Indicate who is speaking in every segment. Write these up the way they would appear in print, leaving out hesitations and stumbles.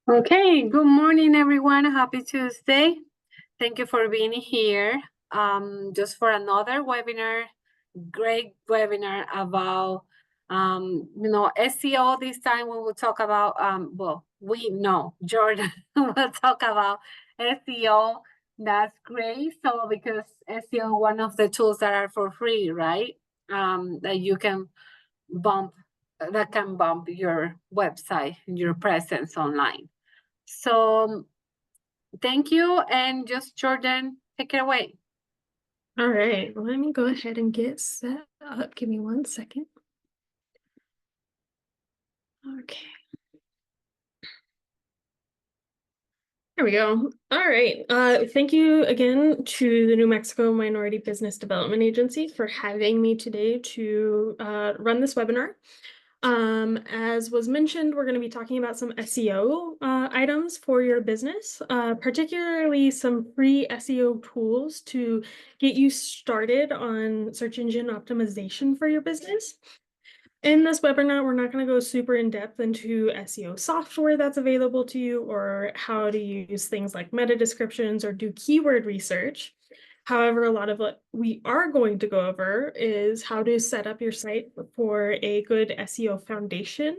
Speaker 1: Okay, good morning, everyone. Happy Tuesday. Thank you for being here. Just for another webinar, great webinar about SEO. This time we will talk about we know Jordan will talk about SEO. That's great. So because SEO, one of the tools that are for free, right? That you can bump that can bump your website, your presence online. So thank you. And just Jordan, take it away.
Speaker 2: All right, let me go ahead and get set up. Give me 1 second. Okay. There we go. All right. Thank you again to the New Mexico Minority Business Development Agency for having me today to run this webinar. As was mentioned, we're going to be talking about some SEO items for your business, particularly some free SEO tools to get you started on search engine optimization for your business. In this webinar, we're not going to go super in depth into SEO software that's available to you or how to use things like meta descriptions or do keyword research. However, a lot of what we are going to go over is how to set up your site for a good SEO foundation,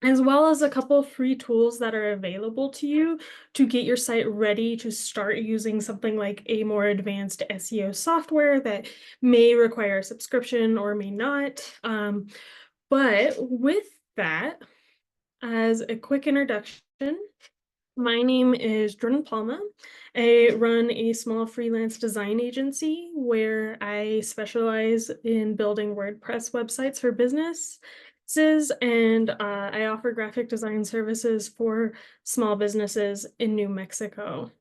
Speaker 2: as well as a couple of free tools that are available to you to get your site ready to start using something like a more advanced SEO software that may require a subscription or may not. But with that, as a quick introduction, my name is Jordan Palma. I run a small freelance design agency where I specialize in building WordPress websites for businesses, and I offer graphic design services for small businesses in New Mexico.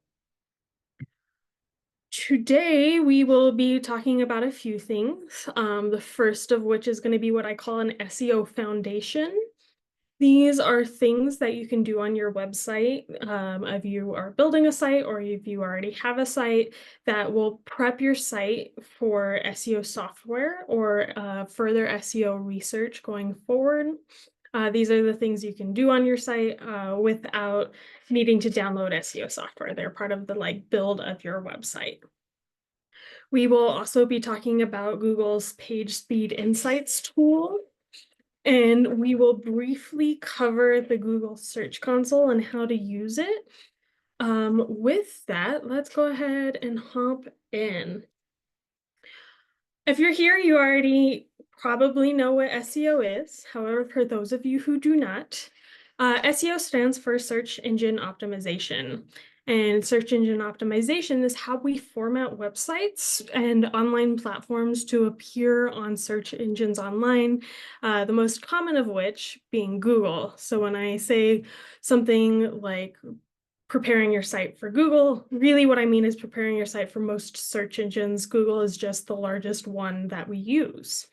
Speaker 2: Today, we will be talking about a few things. The first of which is going to be what I call an SEO foundation. These are things that you can do on your website if you are building a site or if you already have a site that will prep your site for SEO software or further SEO research going forward. These are the things you can do on your site without needing to download SEO software. They're part of the build of your website. We will also be talking about Google's Page Speed Insights tool. And we will briefly cover the Google Search Console and how to use it. With that, let's go ahead and hop in. If you're here, you already probably know what SEO is. However, for those of you who do not, SEO stands for Search Engine Optimization. And search engine optimization is how we format websites and online platforms to appear on search engines online, the most common of which being Google. So when I say something like preparing your site for Google, really what I mean is preparing your site for most search engines. Google is just the largest one that we use.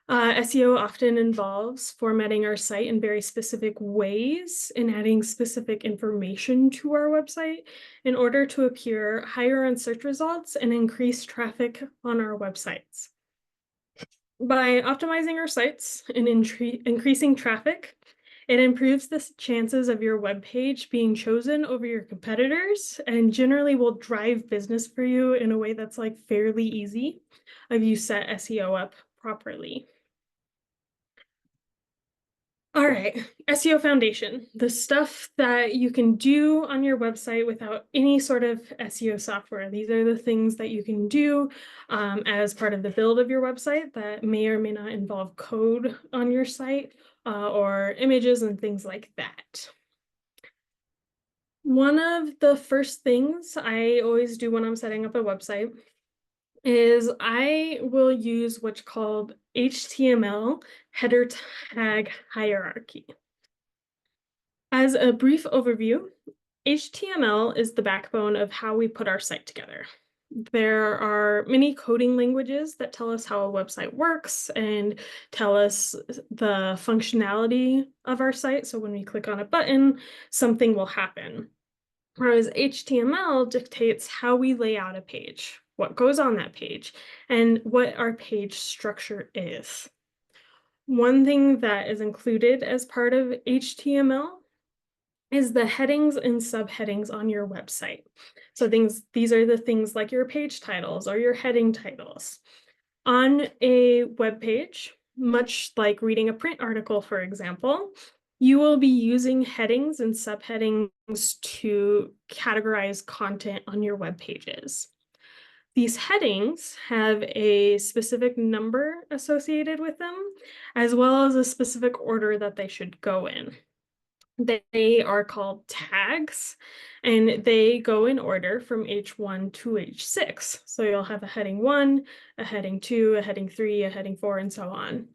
Speaker 2: SEO often involves formatting our site in very specific ways and adding specific information to our website in order to appear higher on search results and increase traffic on our websites. By optimizing our sites and increasing traffic, it improves the chances of your web page being chosen over your competitors and generally will drive business for you in a way that's fairly easy if you set SEO up properly. All right, SEO foundation, the stuff that you can do on your website without any sort of SEO software. These are the things that you can do as part of the build of your website that may or may not involve code on your site or images and things like that. One of the first things I always do when I'm setting up a website is I will use what's called HTML header tag hierarchy. As a brief overview, HTML is the backbone of how we put our site together. There are many coding languages that tell us how a website works and tell us the functionality of our site. So when we click on a button, something will happen. Whereas HTML dictates how we lay out a page, what goes on that page, and what our page structure is. One thing that is included as part of HTML is the headings and subheadings on your website. So these are the things like your page titles or your heading titles. On a web page, much like reading a print article, for example, you will be using headings and subheadings to categorize content on your web pages. These headings have a specific number associated with them, as well as a specific order that they should go in. They are called tags, and they go in order from H1 to H6. So you'll have a heading 1, a heading 2, a heading 3, a heading 4, and so on.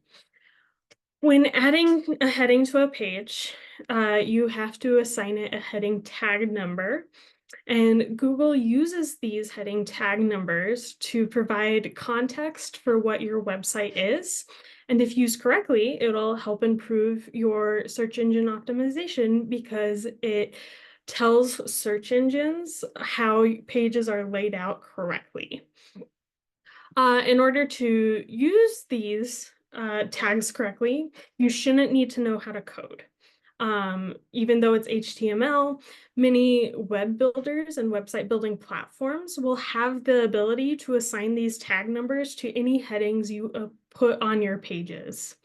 Speaker 2: When adding a heading to a page, you have to assign it a heading tag number. And Google uses these heading tag numbers to provide context for what your website is. And if used correctly, it'll help improve your search engine optimization because it tells search engines how pages are laid out correctly. In order to use these tags correctly, you shouldn't need to know how to code. Even though it's HTML, many web builders and website building platforms will have the ability to assign these tag numbers to any headings you put on your pages.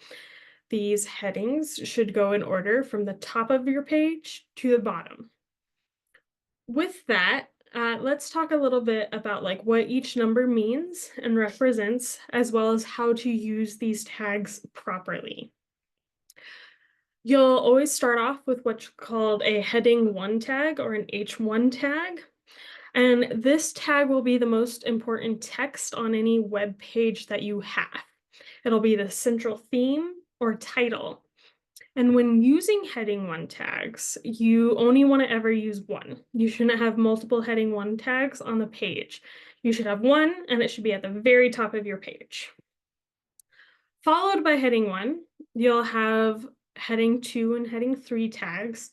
Speaker 2: These headings should go in order from the top of your page to the bottom. With that, let's talk a little bit about like what each number means and represents, as well as how to use these tags properly. You'll always start off with what's called a heading 1 tag or an H1 tag. And this tag will be the most important text on any web page that you have. It'll be the central theme or title. And when using heading 1 tags, you only want to ever use one. You shouldn't have multiple heading 1 tags on the page. You should have one, and it should be at the very top of your page. Followed by heading 1, you'll have heading 2 and heading 3 tags.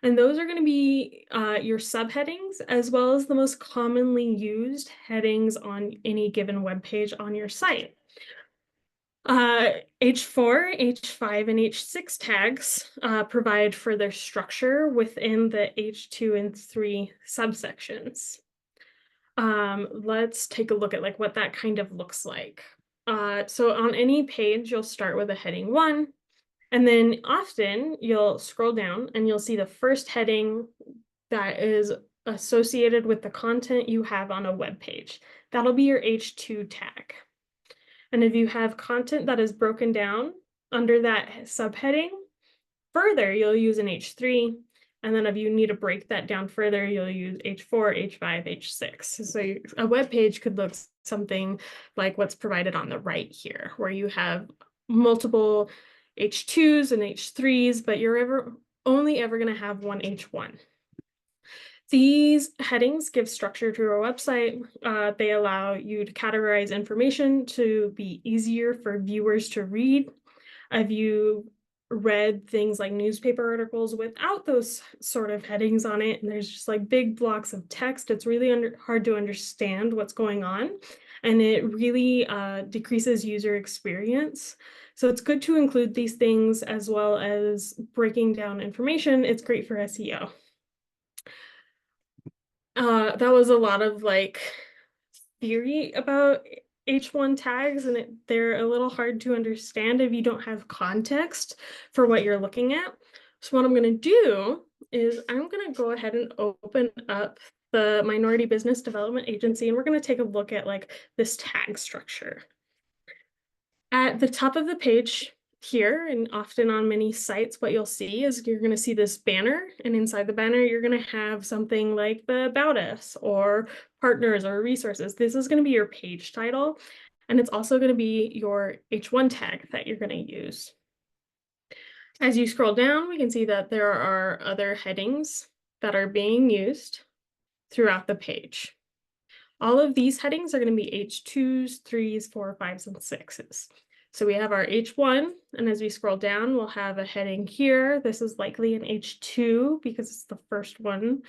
Speaker 2: And those are going to be your subheadings, as well as the most commonly used headings on any given web page on your site. H4, H5, and H6 tags provide further structure within the H2 and 3 subsections. Let's take a look at like what that kind of looks like. So on any page, you'll start with a heading 1, and then often you'll scroll down and you'll see the first heading that is associated with the content you have on a web page. That'll be your H2 tag. And if you have content that is broken down under that subheading, further, you'll use an H3. And then if you need to break that down further, you'll use H4, H5, H6. So a web page could look something like what's provided on the right here, where you have multiple H2s and H3s, but you're only ever going to have one H1. These headings give structure to your website. They allow you to categorize information to be easier for viewers to read. If you read things like newspaper articles without those sort of headings on it, and there's just like big blocks of text, it's really hard to understand what's going on, and it really decreases user experience. So it's good to include these things as well as breaking down information. It's great for SEO. That was a lot of like theory about H1 tags, and they're a little hard to understand if you don't have context for what you're looking at. So what I'm going to do is I'm going to go ahead and open up the Minority Business Development Agency, and we're going to take a look at like this tag structure. At the top of the page here, and often on many sites, what you'll see is you're going to see this banner, and inside the banner, you're going to have something like the About Us or Partners or Resources. This is going to be your page title, and it's also going to be your H1 tag that you're going to use. As you scroll down, we can see that there are other headings that are being used throughout the page. All of these headings are going to be H2s, 3s, 4, 5s, and 6s. So we have our H1, and as we scroll down, we'll have a heading here. This is likely an H2 because it's the first one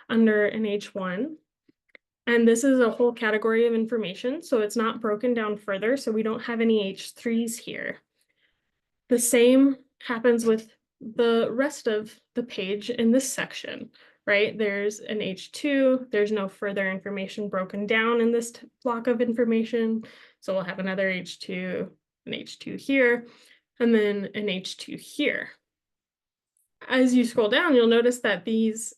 Speaker 2: under an H1. And this is a whole category of information, so it's not broken down further, so we don't have any H3s here. The same happens with the rest of the page in this section, right? There's an H2, there's no further information broken down in this block of information. So we'll have another H2, an H2 here, and then an H2 here. As you scroll down, you'll notice that this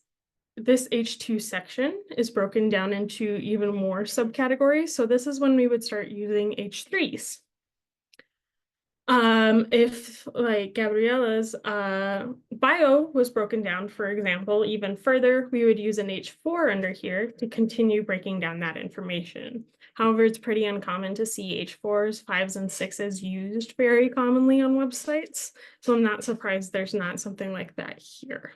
Speaker 2: H2 section is broken down into even more subcategories. So this is when we would start using H3s. If like Gabriella's bio was broken down, for example, even further, we would use an H4 under here to continue breaking down that information. However, it's pretty uncommon to see H4s, 5s, and 6s used very commonly on websites. So I'm not surprised there's not something like that here.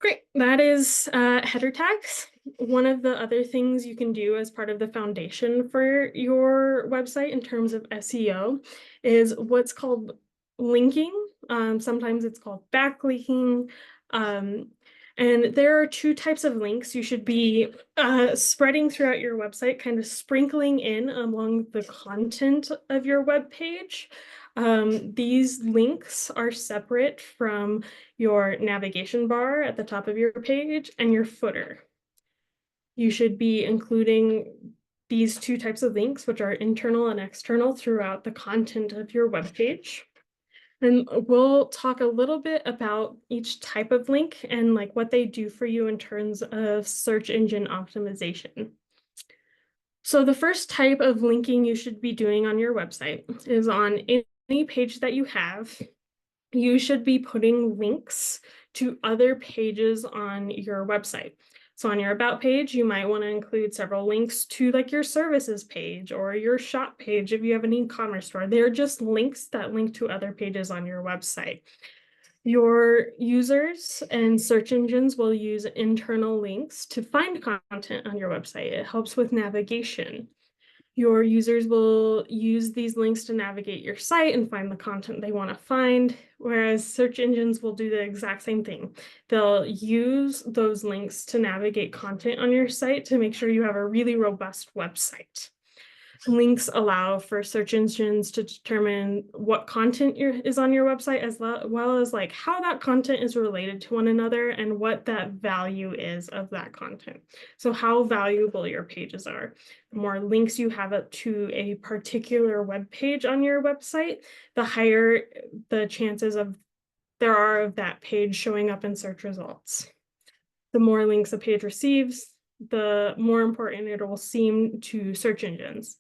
Speaker 2: Great, that is header tags. One of the other things you can do as part of the foundation for your website in terms of SEO is what's called linking. Sometimes it's called backlinking. And there are two types of links you should be spreading throughout your website, kind of sprinkling in along the content of your web page. These links are separate from your navigation bar at the top of your page and your footer. You should be including these two types of links, which are internal and external, throughout the content of your web page. And we'll talk a little bit about each type of link and like what they do for you in terms of search engine optimization. So the first type of linking you should be doing on your website is on any page that you have. You should be putting links to other pages on your website. So on your about page, you might want to include several links to like your services page or your shop page if you have an e-commerce store. They're just links that link to other pages on your website. Your users and search engines will use internal links to find content on your website. It helps with navigation. Your users will use these links to navigate your site and find the content they want to find, whereas search engines will do the exact same thing. They'll use those links to navigate content on your site to make sure you have a really robust website. Links allow for search engines to determine what content is on your website, as well as like how that content is related to one another and what that value is of that content. So how valuable your pages are. The more links you have up to a particular web page on your website, the higher the chances there are of that page showing up in search results. The more links a page receives, the more important it will seem to search engines.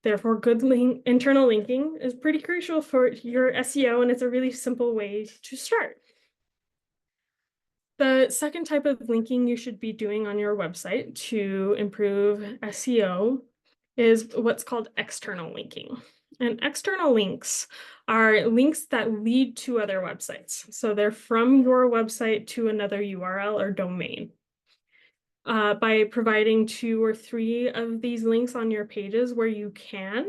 Speaker 2: Therefore, good internal linking is pretty crucial for your SEO, and it's a really simple way to start. The second type of linking you should be doing on your website to improve SEO is what's called external linking. And external links are links that lead to other websites. So they're from your website to another URL or domain. By providing 2 or 3 of these links on your pages where you can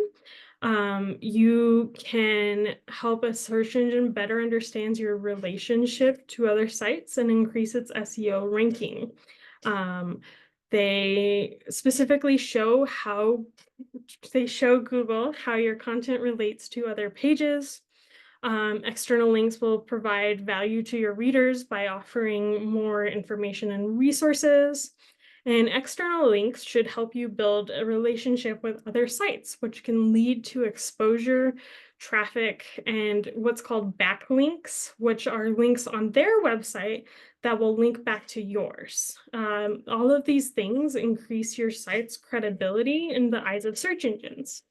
Speaker 2: help a search engine better understands your relationship to other sites and increase its SEO ranking. They specifically show Google how your content relates to other pages. External links will provide value to your readers by offering more information and resources. And external links should help you build a relationship with other sites, which can lead to exposure, traffic, and what's called backlinks, which are links on their website that will link back to yours. All of these things increase your site's credibility in the eyes of search engines.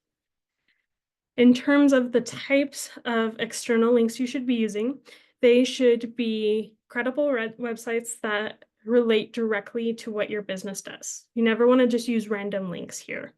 Speaker 2: In terms of the types of external links you should be using, they should be credible websites that relate directly to what your business does. You never want to just use random links here.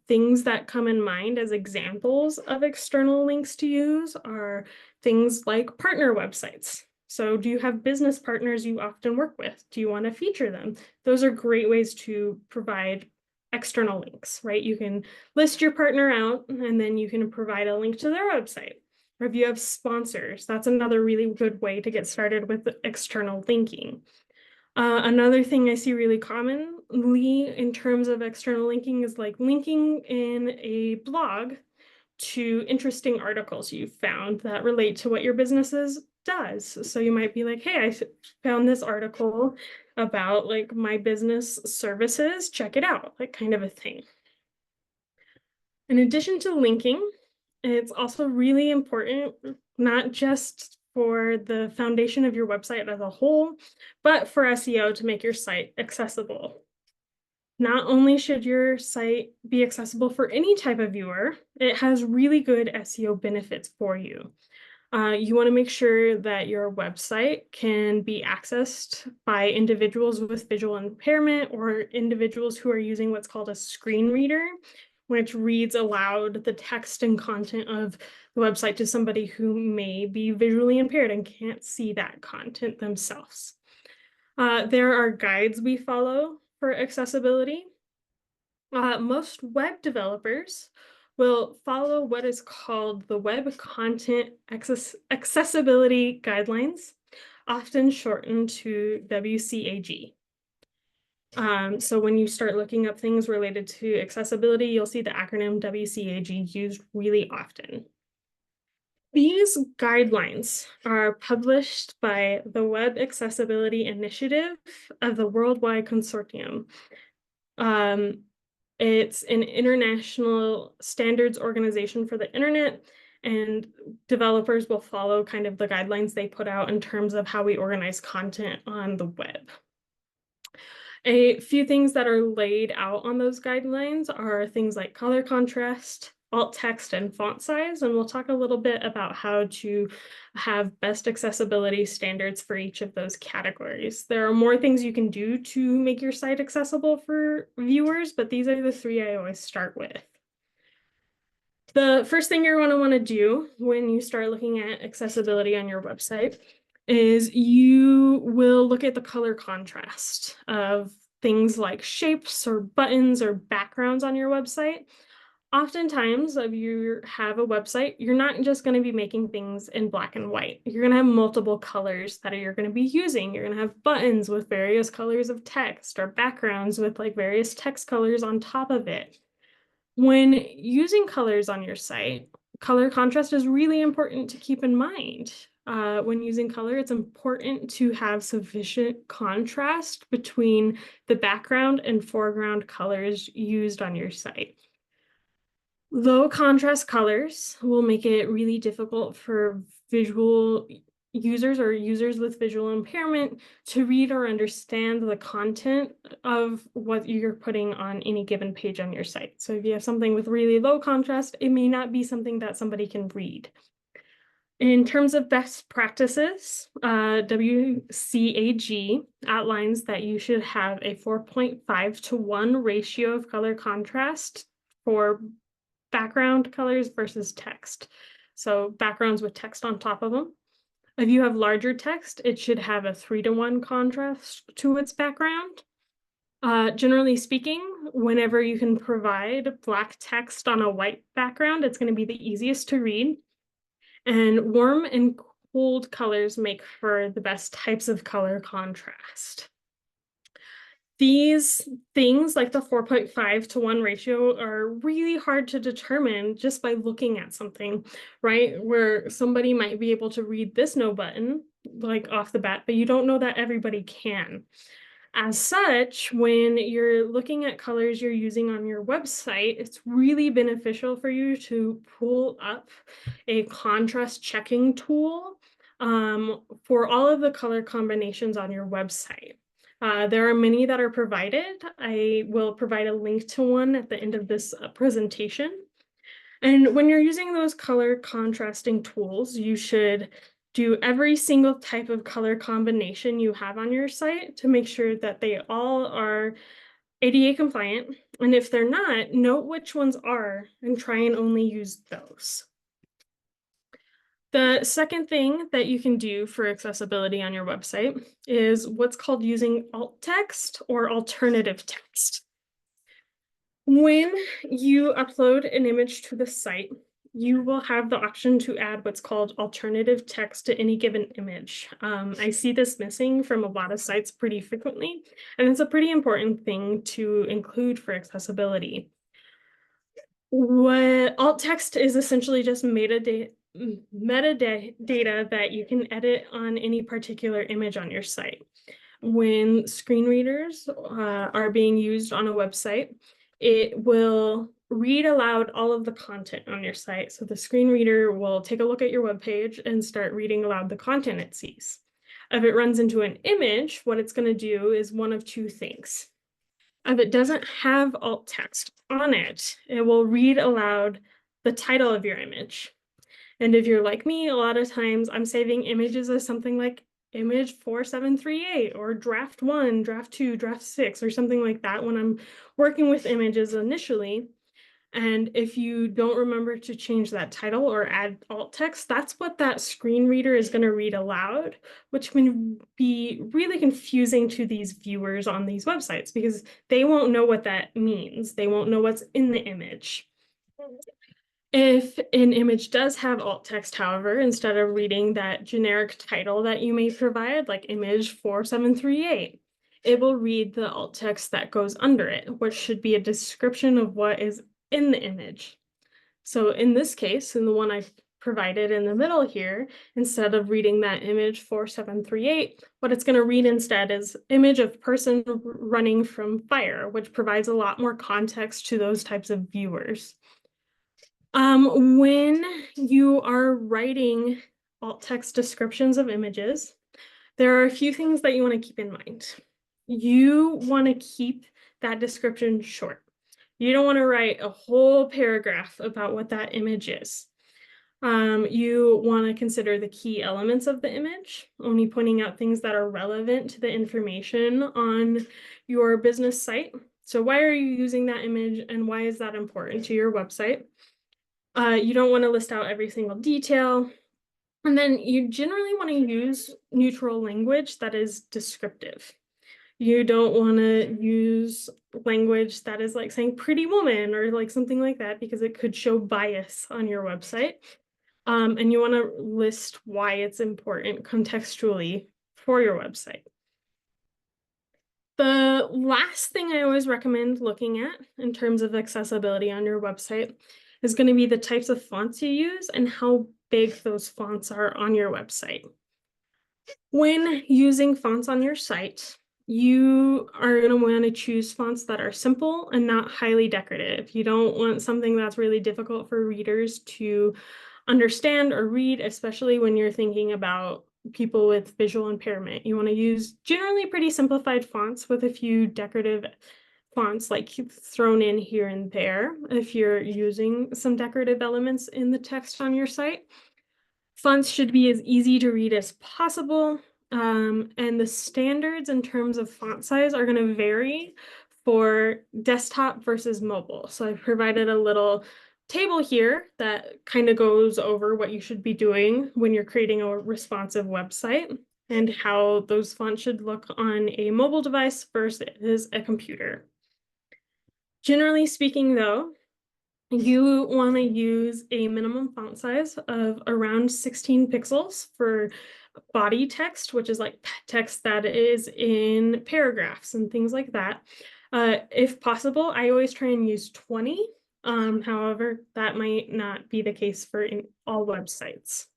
Speaker 2: Things that come in mind as examples of external links to use are things like partner websites. So do you have business partners you often work with? Do you want to feature them? Those are great ways to provide external links, right? You can list your partner out and then you can provide a link to their website. Or if you have sponsors, that's another really good way to get started with external linking. Another thing I see really commonly in terms of external linking is like linking in a blog to interesting articles you found that relate to what your businesses does. So you might be like, hey, I found this article about like my business services, check it out, like kind of a thing. In addition to linking, it's also really important, not just for the foundation of your website as a whole, but for SEO to make your site accessible. Not only should your site be accessible for any type of viewer, it has really good SEO benefits for you. You want to make sure that your website can be accessed by individuals with visual impairment or individuals who are using what's called a screen reader, which reads aloud the text and content of the website to somebody who may be visually impaired and can't see that content themselves. There are guides we follow for accessibility. Most web developers will follow what is called the Web Content Accessibility Guidelines, often shortened to WCAG. So when you start looking up things related to accessibility, you'll see the acronym WCAG used really often. These guidelines are published by the Web Accessibility Initiative of the Worldwide Consortium. It's an international standards organization for the internet, and developers will follow kind of the guidelines they put out in terms of how we organize content on the web. A few things that are laid out on those guidelines are things like color contrast, alt text, and font size, and we'll talk a little bit about how to have best accessibility standards for each of those categories. There are more things you can do to make your site accessible for viewers, but these are the three I always start with. The first thing you're going to want to do when you start looking at accessibility on your website is you will look at the color contrast of things like shapes or buttons or backgrounds on your website. Oftentimes, if you have a website, you're not just going to be making things in black and white. You're going to have multiple colors that you're going to be using. You're going to have buttons with various colors of text or backgrounds with like various text colors on top of it. When using colors on your site, color contrast is really important to keep in mind. When using color, it's important to have sufficient contrast between the background and foreground colors used on your site. Low contrast colors will make it really difficult for visual users or users with visual impairment to read or understand the content of what you're putting on any given page on your site. So if you have something with really low contrast, it may not be something that somebody can read. In terms of best practices, WCAG outlines that you should have a 4.5:1 ratio of color contrast for background colors versus text. So backgrounds with text on top of them. If you have larger text, it should have a 3:1 contrast to its background. Generally speaking, whenever you can provide black text on a white background, it's going to be the easiest to read. And warm and cold colors make for the best types of color contrast. These things, like the 4.5:1 ratio, are really hard to determine just by looking at something, right? Where somebody might be able to read this no button, like off the bat, but you don't know that everybody can. As such, when you're looking at colors you're using on your website, it's really beneficial for you to pull up a contrast checking tool for all of the color combinations on your website. There are many that are provided. I will provide a link to one at the end of this presentation. And when you're using those color contrasting tools, you should do every single type of color combination you have on your site to make sure that they all are ADA compliant. And if they're not, note which ones are and try and only use those. The second thing that you can do for accessibility on your website is what's called using alt text or alternative text. When you upload an image to the site, you will have the option to add what's called alternative text to any given image. I see this missing from a lot of sites pretty frequently, and it's a pretty important thing to include for accessibility. What alt text is essentially just metadata that you can edit on any particular image on your site. When screen readers are being used on a website, it will read aloud all of the content on your site. So the screen reader will take a look at your web page and start reading aloud the content it sees. If it runs into an image, what it's going to do is one of two things. If it doesn't have alt text on it, it will read aloud the title of your image. And if you're like me, a lot of times I'm saving images as something like image 4738 or draft 1, draft 2, draft 6, or something like that when I'm working with images initially. And if you don't remember to change that title or add alt text, that's what that screen reader is going to read aloud, which can be really confusing to these viewers on these websites because they won't know what that means. They won't know what's in the image. If an image does have alt text, however, instead of reading that generic title that you may provide, like image 4738, it will read the alt text that goes under it, which should be a description of what is in the image. So in this case, in the one I've provided in the middle here, instead of reading that image 4738, what it's going to read instead is image of person running from fire, which provides a lot more context to those types of viewers. When you are writing alt text descriptions of images, there are a few things that you want to keep in mind. You want to keep that description short. You don't want to write a whole paragraph about what that image is. You want to consider the key elements of the image, only pointing out things that are relevant to the information on your business site. So why are you using that image and why is that important to your website? You don't want to list out every single detail. And then you generally want to use neutral language that is descriptive. You don't want to use language that is like saying pretty woman or like something like that because it could show bias on your website. And you want to list why it's important contextually for your website. The last thing I always recommend looking at in terms of accessibility on your website is going to be the types of fonts you use and how big those fonts are on your website. When using fonts on your site, you are going to want to choose fonts that are simple and not highly decorative. You don't want something that's really difficult for readers to understand or read, especially when you're thinking about people with visual impairment. You want to use generally pretty simplified fonts with a few decorative fonts like thrown in here and there if you're using some decorative elements in the text on your site. Fonts should be as easy to read as possible. And the standards in terms of font size are going to vary for desktop versus mobile. So I've provided a little table here that kind of goes over what you should be doing when you're creating a responsive website and how those fonts should look on a mobile device versus a computer. Generally speaking, though, you want to use a minimum font size of around 16 pixels for body text, which is like text that is in paragraphs and things like that. If possible, I always try and use 20. However, that might not be the case for all websites.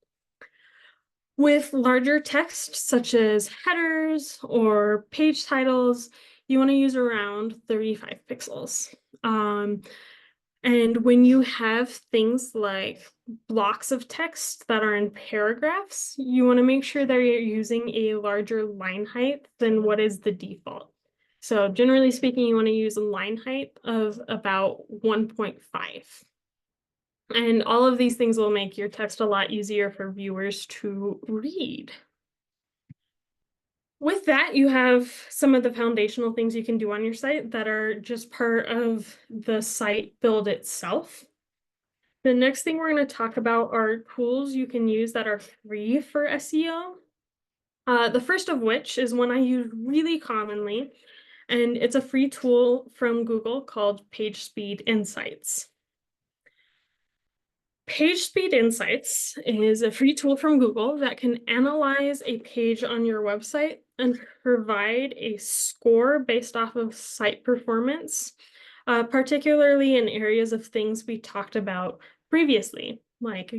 Speaker 2: With larger text, such as headers or page titles, you want to use around 35 pixels. And when you have things like blocks of text that are in paragraphs, you want to make sure that you're using a larger line height than what is the default. So generally speaking, you want to use a line height of about 1.5. And all of these things will make your text a lot easier for viewers to read. With that, you have some of the foundational things you can do on your site that are just part of the site build itself. The next thing we're going to talk about are tools you can use that are free for SEO. The first of which is one I use really commonly, and it's a free tool from Google called PageSpeed Insights. PageSpeed Insights is a free tool from Google that can analyze a page on your website and provide a score based off of site performance particularly in areas of things we talked about previously, like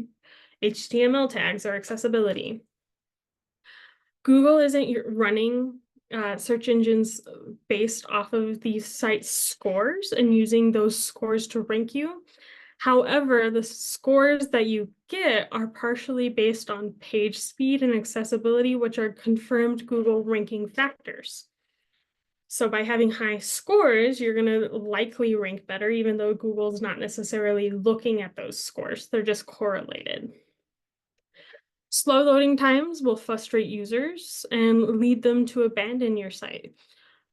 Speaker 2: HTML tags or accessibility. Google isn't running search engines based off of these site scores and using those scores to rank you. However, the scores that you get are partially based on page speed and accessibility, which are confirmed Google ranking factors. So by having high scores, you're going to likely rank better, even though Google's not necessarily looking at those scores. They're just correlated. Slow loading times will frustrate users and lead them to abandon your site.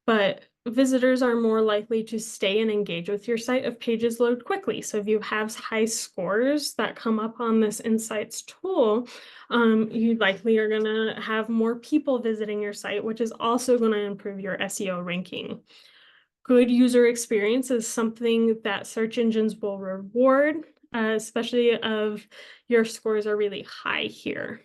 Speaker 2: But visitors are more likely to stay and engage with your site if pages load quickly. So if you have high scores that come up on this insights tool, you likely are going to have more people visiting your site, which is also going to improve your SEO ranking. Good user experience is something that search engines will reward, especially if your scores are really high here.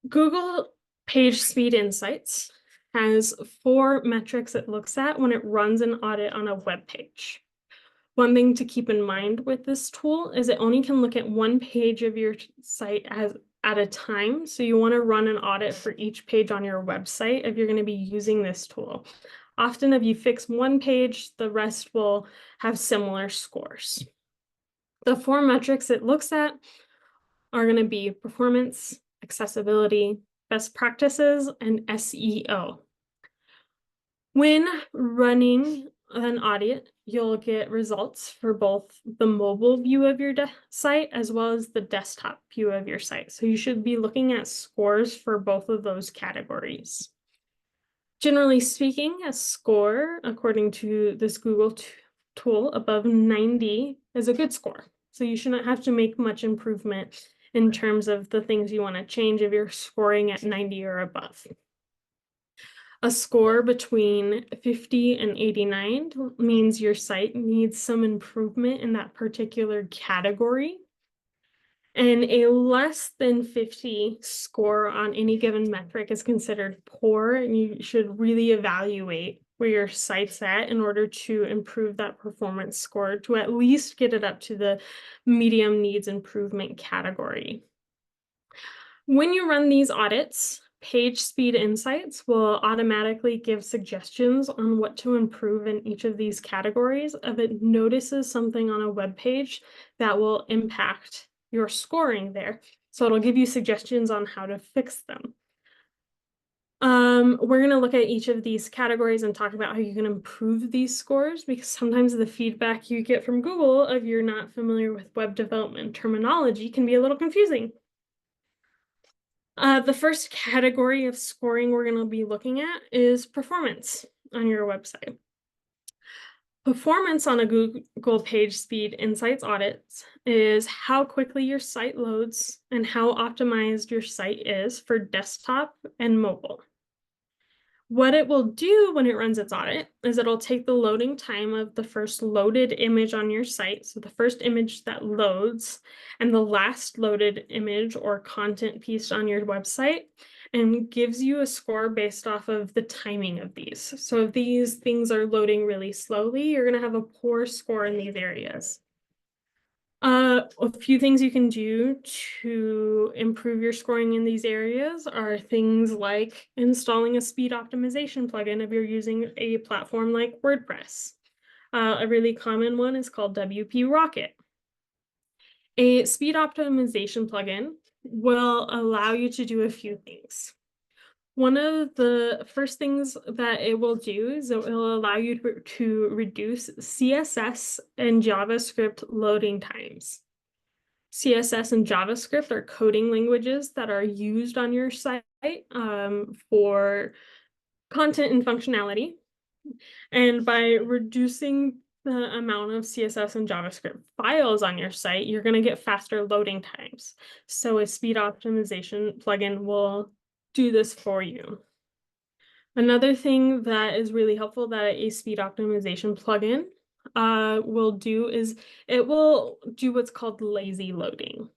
Speaker 2: Google Page Speed Insights has 4 metrics it looks at when it runs an audit on a web page. One thing to keep in mind with this tool is it only can look at one page of your site at a time. So you want to run an audit for each page on your website if you're going to be using this tool. Often if you fix one page, the rest will have similar scores. The 4 metrics it looks at are going to be performance, accessibility, best practices, and SEO. When running an audit, you'll get results for both the mobile view of your site as well as the desktop view of your site. So you should be looking at scores for both of those categories. Generally speaking, a score, according to this Google tool, above 90 is a good score. So you shouldn't have to make much improvement in terms of the things you want to change if you're scoring at 90 or above. A score between 50 and 89 means your site needs some improvement in that particular category. And a less than 50 score on any given metric is considered poor, and you should really evaluate where your site's at in order to improve that performance score to at least get it up to the medium needs improvement category. When you run these audits, Page Speed Insights will automatically give suggestions on what to improve in each of these categories if it notices something on a web page that will impact your scoring there. So it'll give you suggestions on how to fix them. We're going to look at each of these categories and talk about how you can improve these scores, because sometimes the feedback you get from Google, if you're not familiar with web development terminology, can be a little confusing. The first category of scoring we're going to be looking at is performance on your website. Performance on a Google Page Speed Insights audit is how quickly your site loads and how optimized your site is for desktop and mobile. What it will do when it runs its audit is it'll take the loading time of the first loaded image on your site, so the first image that loads, and the last loaded image or content piece on your website, and gives you a score based off of the timing of these. So if these things are loading really slowly, you're going to have a poor score in these areas. A few things you can do to improve your scoring in these areas are things like installing a speed optimization plugin if you're using a platform like WordPress. A really common one is called WP Rocket. A speed optimization plugin will allow you to do a few things. One of the first things that it will do is it will allow you to reduce CSS and JavaScript loading times. CSS and JavaScript are coding languages that are used on your site for content and functionality. And by reducing the amount of CSS and JavaScript files on your site, you're going to get faster loading times. So a speed optimization plugin will do this for you. Another thing that is really helpful that a speed optimization plugin will do is it will do what's called lazy loading.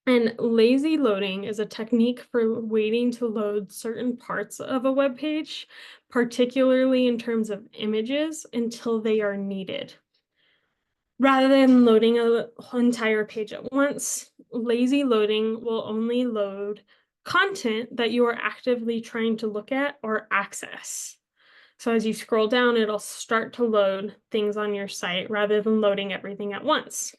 Speaker 2: And lazy loading is a technique for waiting to load certain parts of a web page, particularly in terms of images, until they are needed. Rather than loading an entire page at once, lazy loading will only load content that you are actively trying to look at or access. So as you scroll down, it'll start to load things on your site rather than loading everything at once.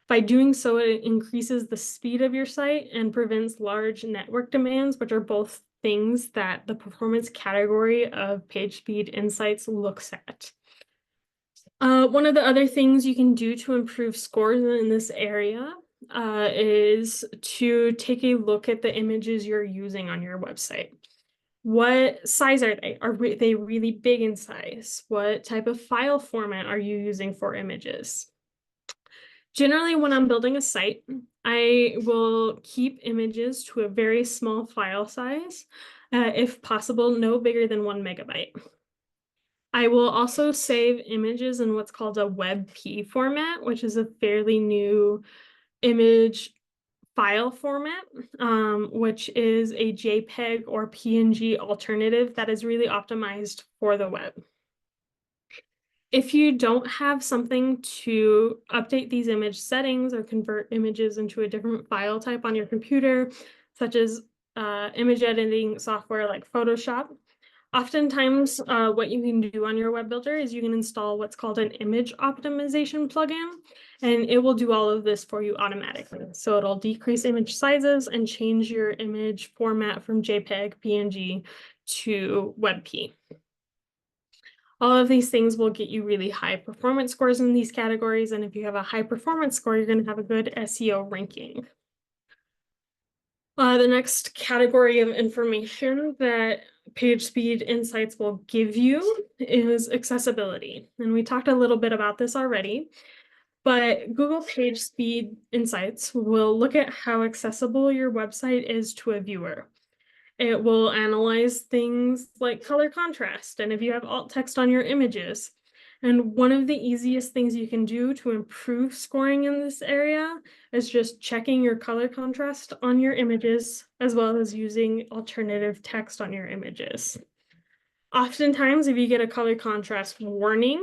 Speaker 2: By doing so, it increases the speed of your site and prevents large network demands, which are both things that the performance category of page speed insights looks at. One of the other things you can do to improve scores in this area is to take a look at the images you're using on your website. What size are they? Are they really big in size? What type of file format are you using for images? Generally, when I'm building a site, I will keep images to a very small file size, if possible, no bigger than 1 MB. I will also save images in what's called a WebP format, which is a fairly new image file format, which is a JPEG or PNG alternative that is really optimized for the web. If you don't have something to update these image settings or convert images into a different file type on your computer, such as image editing software like Photoshop, oftentimes what you can do on your web builder is you can install what's called an image optimization plugin, and it will do all of this for you automatically. So it'll decrease image sizes and change your image format from JPEG, PNG to WebP. All of these things will get you really high performance scores in these categories. And if you have a high performance score, you're going to have a good SEO ranking. The next category of information that PageSpeed Insights will give you is accessibility. And we talked a little bit about this already, but Google PageSpeed Insights will look at how accessible your website is to a viewer. It will analyze things like color contrast and if you have alt text on your images. And one of the easiest things you can do to improve scoring in this area is just checking your color contrast on your images, as well as using alternative text on your images. Oftentimes, if you get a color contrast warning,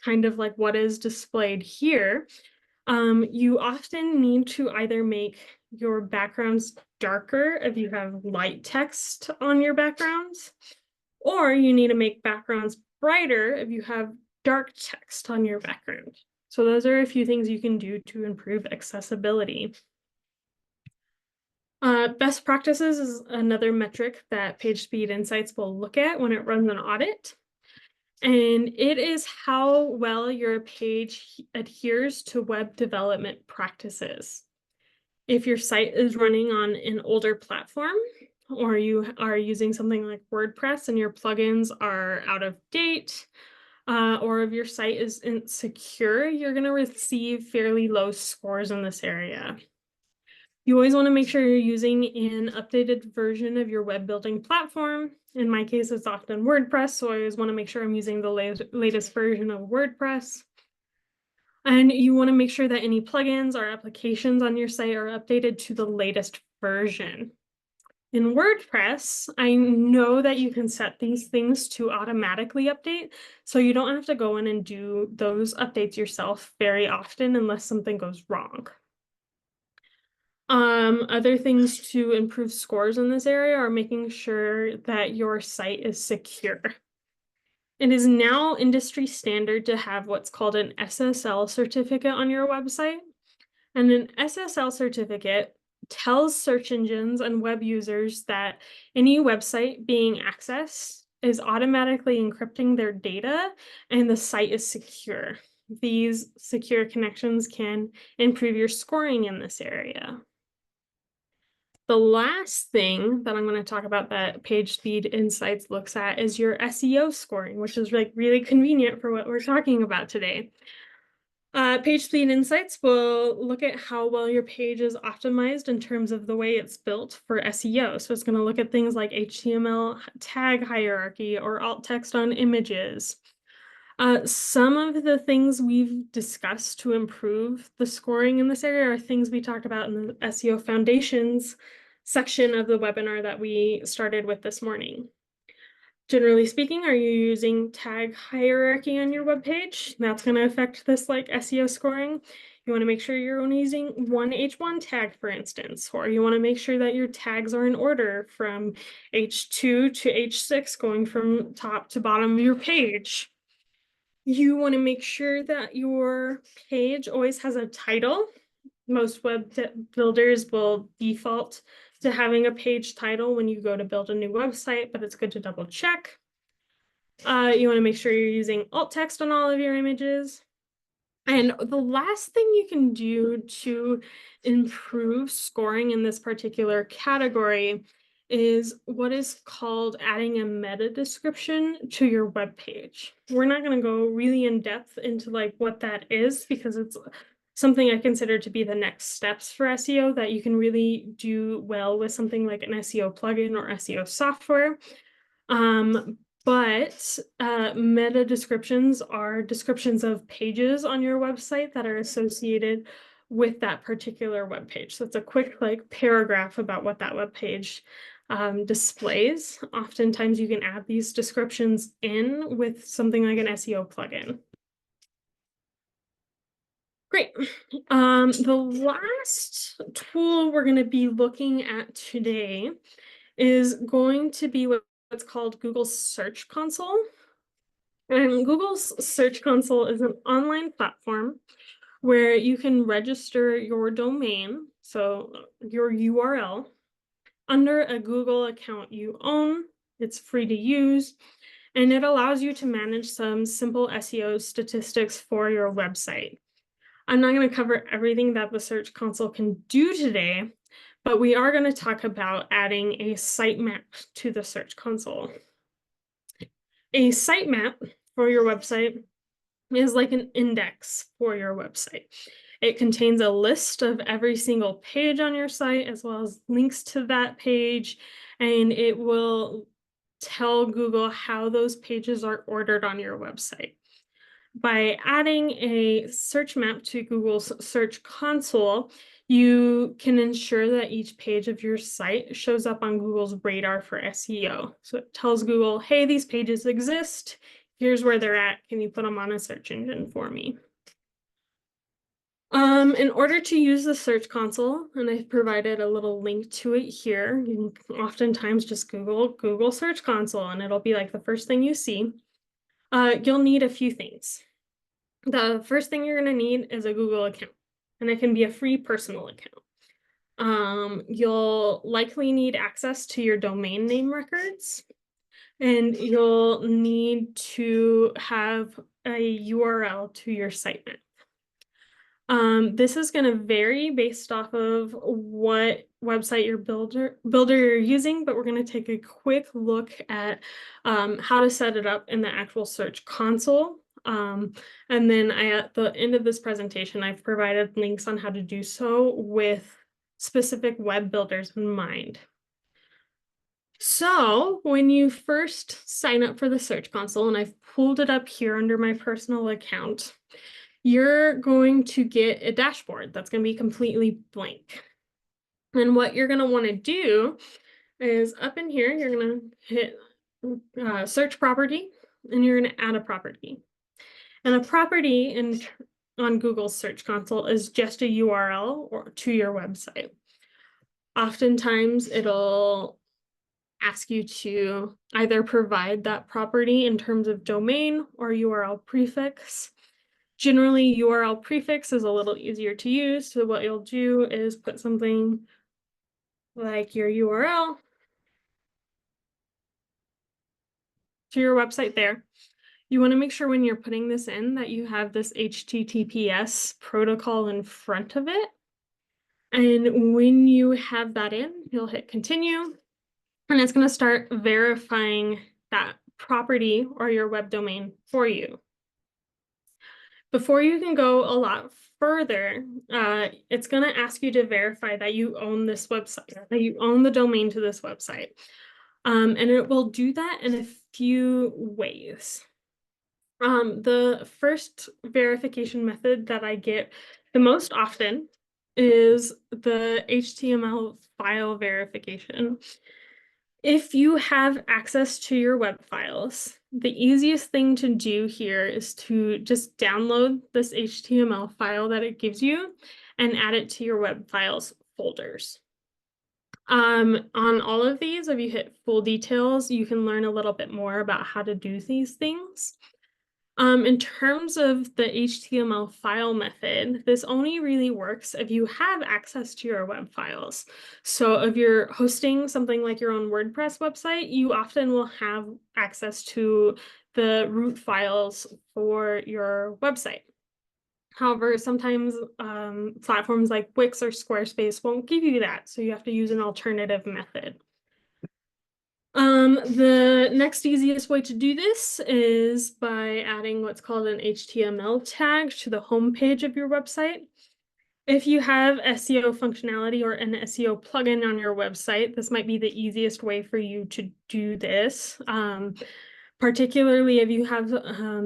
Speaker 2: kind of like what is displayed here, you often need to either make your backgrounds darker if you have light text on your backgrounds, or you need to make backgrounds brighter if you have dark text on your background. So those are a few things you can do to improve accessibility. Best practices is another metric that PageSpeed Insights will look at when it runs an audit. And it is how well your page adheres to web development practices. If your site is running on an older platform, or you are using something like WordPress and your plugins are out of date, or if your site is insecure, you're going to receive fairly low scores in this area. You always want to make sure you're using an updated version of your web building platform. In my case, it's often WordPress, so I always want to make sure I'm using the latest version of WordPress. And you want to make sure that any plugins or applications on your site are updated to the latest version. In WordPress, I know that you can set these things to automatically update, so you don't have to go in and do those updates yourself very often unless something goes wrong. Other things to improve scores in this area are making sure that your site is secure. It is now industry standard to have what's called an SSL certificate on your website. And an SSL certificate tells search engines and web users that any website being accessed is automatically encrypting their data and the site is secure. These secure connections can improve your scoring in this area. The last thing that I'm going to talk about that PageSpeed Insights looks at is your SEO scoring, which is like really convenient for what we're talking about today. PageSpeed Insights will look at how well your page is optimized in terms of the way it's built for SEO. So it's going to look at things like HTML tag hierarchy or alt text on images. Some of the things we've discussed to improve the scoring in this area are things we talked about in the SEO foundations section of the webinar that we started with this morning. Generally speaking, are you using tag hierarchy on your webpage? That's going to affect this like SEO scoring. You want to make sure you're only using one H1 tag, for instance, or you want to make sure that your tags are in order from H2 to H6, going from top to bottom of your page. You want to make sure that your page always has a title. Most web builders will default to having a page title when you go to build a new website, but it's good to double check. You want to make sure you're using alt text on all of your images. And the last thing you can do to improve scoring in this particular category is what is called adding a meta description to your web page. We're not going to go really in depth into like what that is because it's something I consider to be the next steps for SEO that you can really do well with something like an SEO plugin or SEO software. But meta descriptions are descriptions of pages on your website that are associated with that particular web page. So it's a quick like paragraph about what that web page displays. Oftentimes you can add these descriptions in with something like an SEO plugin. Great. The last tool we're going to be looking at today is going to be what's called Google's Search Console. And Google's Search Console is an online platform where you can register your domain, so your URL, under a Google account you own. It's free to use, and it allows you to manage some simple SEO statistics for your website. I'm not going to cover everything that the Search Console can do today, but we are going to talk about adding a sitemap to the Search Console. A sitemap for your website is like an index for your website. It contains a list of every single page on your site, as well as links to that page, and it will tell Google how those pages are ordered on your website. By adding a search map to Google's Search Console, you can ensure that each page of your site shows up on Google's radar for SEO. So it tells Google, hey, these pages exist. Here's where they're at. Can you put them on a search engine for me? In order to use the Search Console, and I've provided a little link to it here, you can oftentimes just Google Search Console, and it'll be like the first thing you see. You'll need a few things. The first thing you're going to need is a Google account, and it can be a free personal account. You'll likely need access to your domain name records, and you'll need to have a URL to your sitemap. This is going to vary based off of what website your builder you're using, but we're going to take a quick look at how to set it up in the actual Search Console. And then at the end of this presentation, I've provided links on how to do so with specific web builders in mind. So when you first sign up for the Search Console, and I've pulled it up here under my personal account, you're going to get a dashboard that's going to be completely blank. And what you're going to want to do is up in here, you're going to hit search property, and you're going to add a property. And a property on Google's Search Console is just a URL or to your website. Oftentimes it'll ask you to either provide that property in terms of domain or URL prefix. Generally, URL prefix is a little easier to use. So what you'll do is put something like your URL to your website there. You want to make sure when you're putting this in that you have this HTTPS protocol in front of it. And when you have that in, you'll hit continue, and it's going to start verifying that property or your web domain for you. Before you can go a lot further, it's going to ask you to verify that you own this website, that you own the domain to this website. And it will do that in a few ways. The first verification method that I get the most often is the HTML file verification. If you have access to your web files, the easiest thing to do here is to just download this HTML file that it gives you and add it to your web files folders. On all of these, if you hit full details, you can learn a little bit more about how to do these things. In terms of the HTML file method, this only really works if you have access to your web files. So if you're hosting something like your own WordPress website, you often will have access to the root files for your website. However, sometimes platforms like Wix or Squarespace won't give you that, so you have to use an alternative method. The next easiest way to do this is by adding what's called an HTML tag to the home page of your website. If you have SEO functionality or an SEO plugin on your website, this might be the easiest way for you to do this. Particularly if you have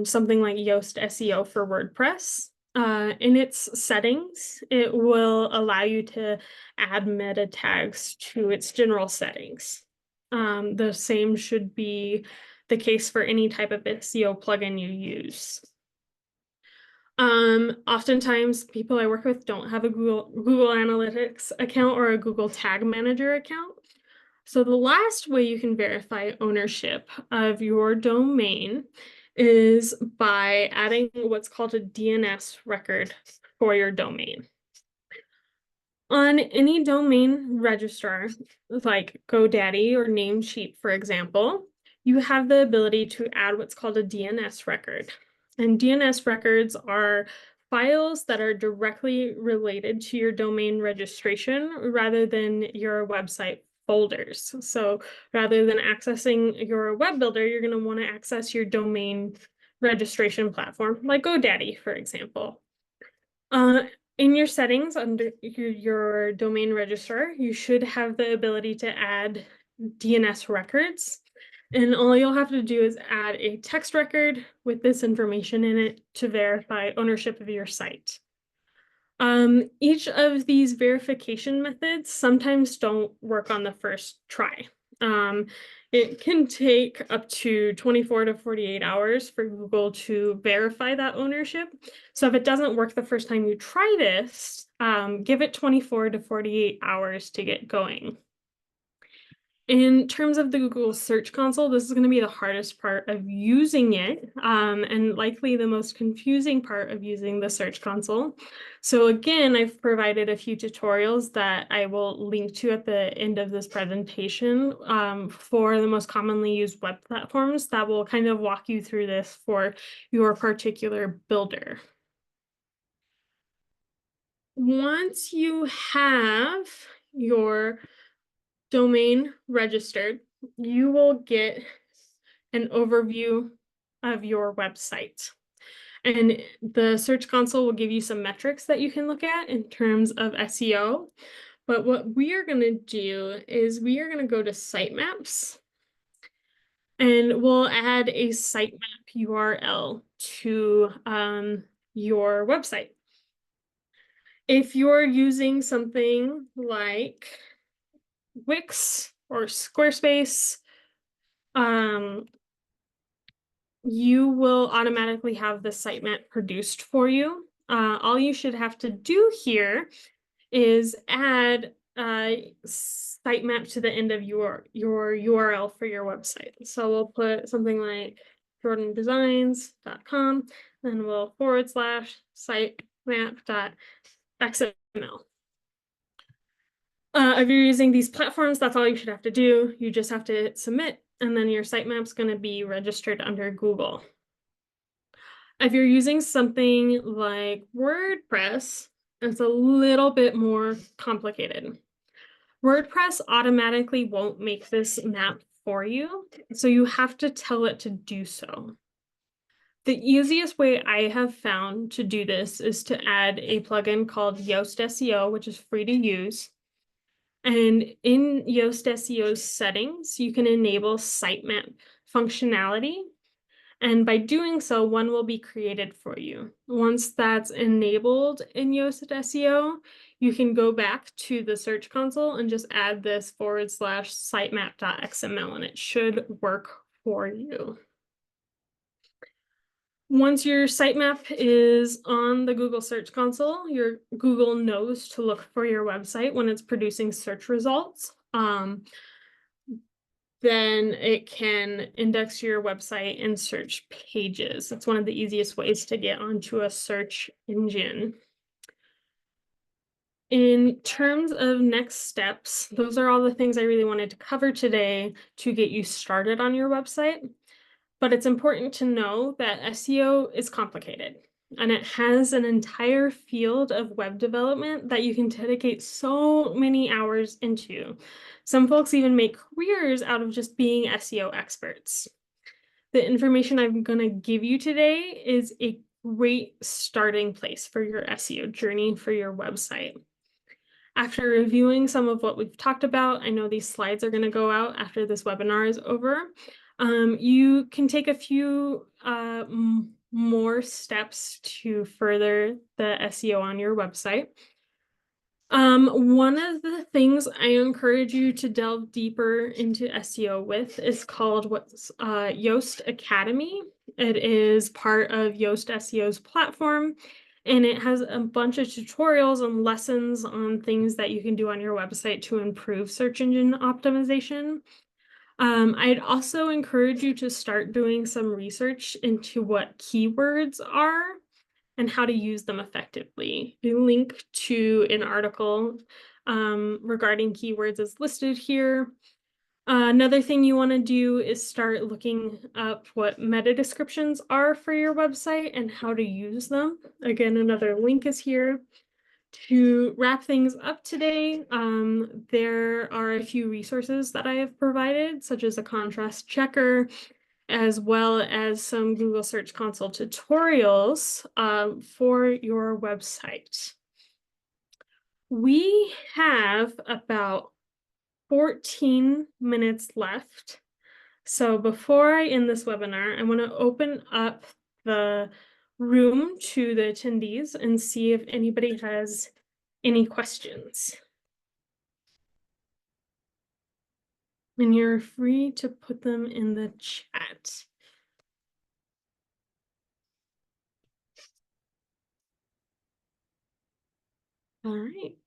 Speaker 2: something like Yoast SEO for WordPress. In its settings, it will allow you to add meta tags to its general settings. The same should be the case for any type of SEO plugin you use. Oftentimes people I work with don't have a Google Analytics account or a Google Tag Manager account. So the last way you can verify ownership of your domain is by adding what's called a DNS record for your domain. On any domain registrar, like GoDaddy or Namecheap, for example, you have the ability to add what's called a DNS record. And DNS records are files that are directly related to your domain registration rather than your website folders. So rather than accessing your web builder, you're going to want to access your domain registration platform, like GoDaddy, for example. In your settings under your domain registrar, you should have the ability to add DNS records. And all you'll have to do is add a text record with this information in it to verify ownership of your site. Each of these verification methods sometimes don't work on the first try. It can take up to 24 to 48 hours for Google to verify that ownership. So if it doesn't work the first time you try this, give it 24 to 48 hours to get going. In terms of the Google Search Console, this is going to be the hardest part of using it, and likely the most confusing part of using the Search Console. So again, I've provided a few tutorials that I will link to at the end of this presentation for the most commonly used web platforms that will kind of walk you through this for your particular builder. Once you have your domain registered, you will get an overview of your website. And the Search Console will give you some metrics that you can look at in terms of SEO. But what we are going to do is we are going to go to sitemaps and we'll add a sitemap URL to your website. If you're using something like Wix or Squarespace, you will automatically have the sitemap produced for you. All you should have to do here is add a sitemap to the end of your URL for your website. So we'll put something like jordandesigns.com, then we'll /sitemap.xml. If you're using these platforms, that's all you should have to do. You just have to hit submit, and then your sitemap's going to be registered under Google. If you're using something like WordPress, it's a little bit more complicated. WordPress automatically won't make this map for you, so you have to tell it to do so. The easiest way I have found to do this is to add a plugin called Yoast SEO, which is free to use. And in Yoast SEO's settings, you can enable sitemap functionality. And by doing so, one will be created for you. Once that's enabled in Yoast SEO, you can go back to the Search Console and just add this / sitemap.xml, and it should work for you. Once your sitemap is on the Google Search Console, your Google knows to look for your website when it's producing search results. Then it can index your website and search pages. It's one of the easiest ways to get onto a search engine. In terms of next steps, those are all the things I really wanted to cover today to get you started on your website. But it's important to know that SEO is complicated, and it has an entire field of web development that you can dedicate so many hours into. Some folks even make careers out of just being SEO experts. The information I'm going to give you today is a great starting place for your SEO journey for your website. After reviewing some of what we've talked about, I know these slides are going to go out after this webinar is over. You can take a few more steps to further the SEO on your website. One of the things I encourage you to delve deeper into SEO with is called Yoast Academy. It is part of Yoast SEO's platform, and it has a bunch of tutorials and lessons on things that you can do on your website to improve search engine optimization. I'd also encourage you to start doing some research into what keywords are and how to use them effectively. The link to an article regarding keywords is listed here. Another thing you want to do is start looking up what meta descriptions are for your website and how to use them. Again, another link is here. To wrap things up today, there are a few resources that I have provided, such as a contrast checker, as well as some Google Search Console tutorials for your website. We have about 14 minutes left. So before I end this webinar, I want to open up the room to the attendees and see if anybody has any questions. And you're free to put them in the chat. All right.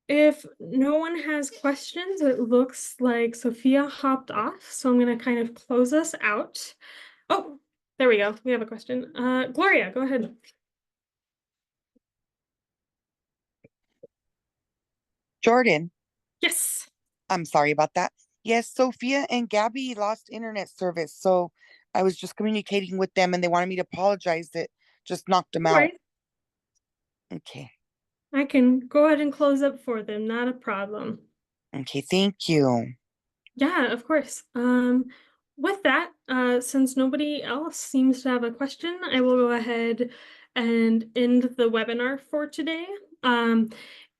Speaker 2: If no one has questions, it looks like Sophia hopped off, so I'm going to kind of close us out. Oh, there we go. We have a question. Gloria, go ahead.
Speaker 3: Jordan,
Speaker 2: Yes.
Speaker 3: I'm sorry about that. Yes, Sophia and Gabby lost internet service, so I was just communicating with them and they wanted me to apologize that just knocked them
Speaker 2: No
Speaker 3: out.
Speaker 2: worries.
Speaker 3: Okay.
Speaker 2: I can go ahead and close up for them. Not a problem.
Speaker 3: Okay, thank you.
Speaker 2: Yeah, of course. With that, since nobody else seems to have a question, I will go ahead and end the webinar for today.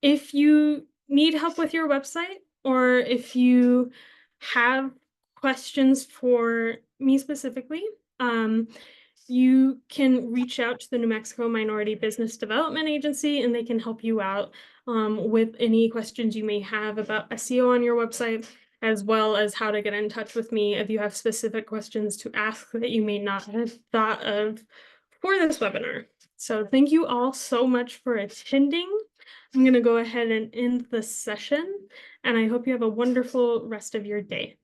Speaker 2: If you need help with your website, or if you have questions for me specifically, you can reach out to the New Mexico Minority Business Development Agency, and they can help you out with any questions you may have about SEO on your website, as well as how to get in touch with me if you have specific questions to ask that you may not have thought of for this webinar. So thank you all so much for attending. I'm going to go ahead and end the session, and I hope you have a wonderful rest of your day.